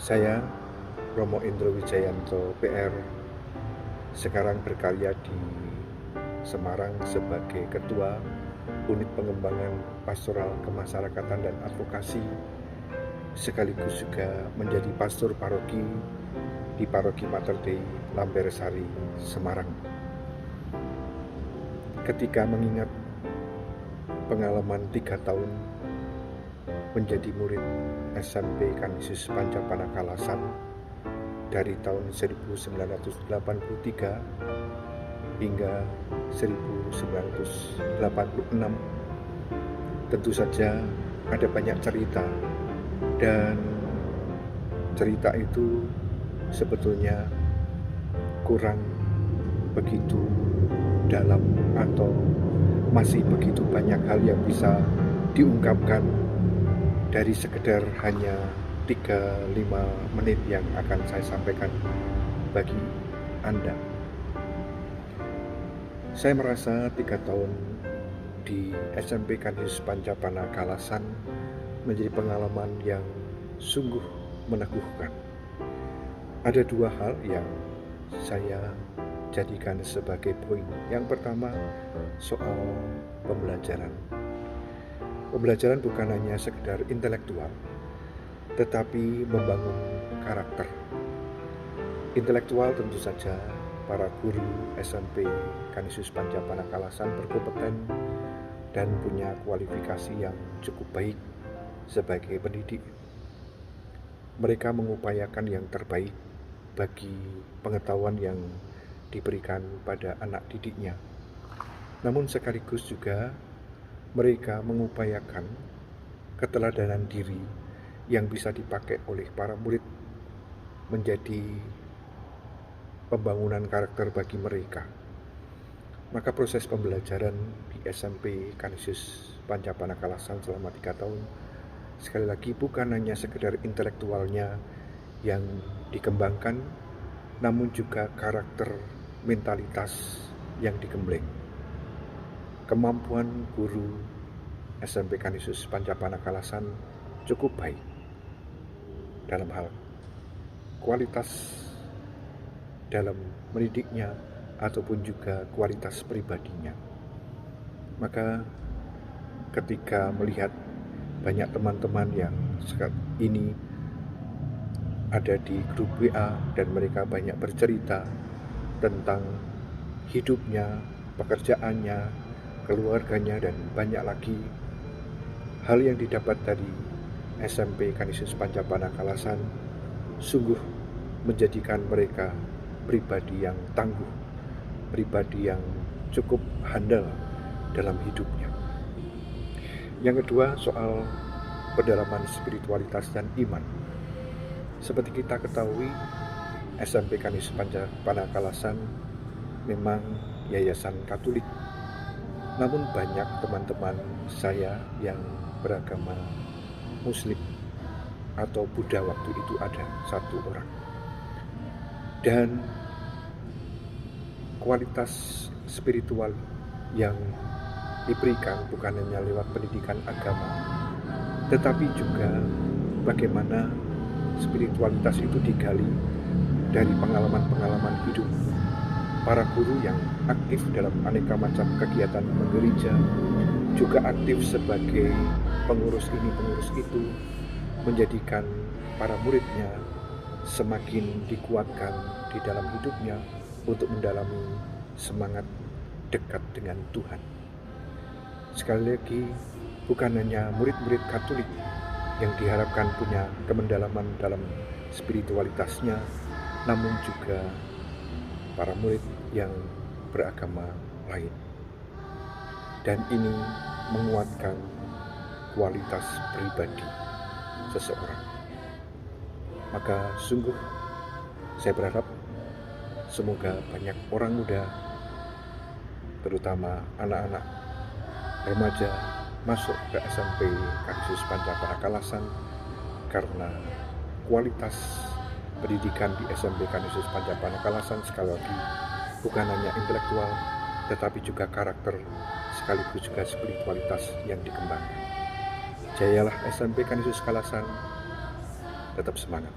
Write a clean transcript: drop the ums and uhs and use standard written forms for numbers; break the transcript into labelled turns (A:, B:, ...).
A: Saya, Romo Indro Wijayanto, PR, sekarang berkarya di Semarang sebagai Ketua Unit Pengembangan Pastoral Kemasyarakatan dan Advokasi, sekaligus juga menjadi pastor paroki di Paroki Mater Dei Lambersari, Semarang. Ketika mengingat pengalaman 3 tahun menjadi murid SMP Kanisius Panjapana Kalasan dari tahun 1983 hingga 1986, tentu saja ada banyak cerita, dan cerita itu sebetulnya kurang begitu dalam atau masih begitu banyak hal yang bisa diungkapkan dari sekedar hanya 3-5 menit yang akan saya sampaikan bagi Anda. Saya merasa 3 tahun di SMP Kanisius Panjapana Kalasan menjadi pengalaman yang sungguh meneguhkan. Ada 2 hal yang saya jadikan sebagai poin. Yang pertama, soal pembelajaran. Pembelajaran bukan hanya sekedar intelektual, tetapi membangun karakter. Intelektual tentu saja para guru SMP Kanisius Panjapana Kalasan berkompeten dan punya kualifikasi yang cukup baik sebagai pendidik. Mereka mengupayakan yang terbaik bagi pengetahuan yang diberikan pada anak didiknya. Namun sekaligus juga mereka mengupayakan keteladanan diri yang bisa dipakai oleh para murid menjadi pembangunan karakter bagi mereka. Maka proses pembelajaran di SMP Kanisius Panjapana Kalasan selama 3 tahun sekali lagi bukan hanya sekedar intelektualnya yang dikembangkan, namun juga karakter mentalitas yang digembleng. Kemampuan guru SMP Kanisius Panjapana Kalasan cukup baik dalam hal kualitas dalam mendidiknya ataupun juga kualitas pribadinya. Maka ketika melihat banyak teman-teman yang saat ini ada di grup WA dan mereka banyak bercerita tentang hidupnya, pekerjaannya, keluarganya, dan banyak lagi hal yang didapat dari SMP Kanisius Panjapana Kalasan, sungguh menjadikan mereka pribadi yang tangguh, pribadi yang cukup handal dalam hidupnya. Yang kedua, soal pendalaman spiritualitas dan iman. Seperti kita ketahui, SMP Kanisius Panjapana Kalasan memang yayasan Katolik. Namun banyak teman-teman saya yang beragama Muslim atau Buddha, waktu itu ada 1 orang. Dan kualitas spiritual yang diberikan bukan hanya lewat pendidikan agama, tetapi juga bagaimana spiritualitas itu digali dari pengalaman-pengalaman hidup para guru yang aktif dalam aneka macam kegiatan menggereja, juga aktif sebagai pengurus ini, pengurus itu, menjadikan para muridnya semakin dikuatkan di dalam hidupnya untuk mendalami semangat dekat dengan Tuhan. Sekali lagi, bukan hanya murid-murid Katolik yang diharapkan punya kemendalaman dalam spiritualitasnya, namun juga para murid yang beragama lain. Dan ini menguatkan kualitas pribadi seseorang. Maka sungguh saya berharap semoga banyak orang muda, terutama anak-anak remaja, masuk ke SMP Kanisius Panjapana Kalasan, karena kualitas pendidikan di SMP Kanisius Panjapana Kalasan sekali lagi bukan hanya intelektual, tetapi juga karakter sekaligus juga spiritualitas yang dikembangkan. Jayalah SMP Kanisius Kalasan, tetap semangat.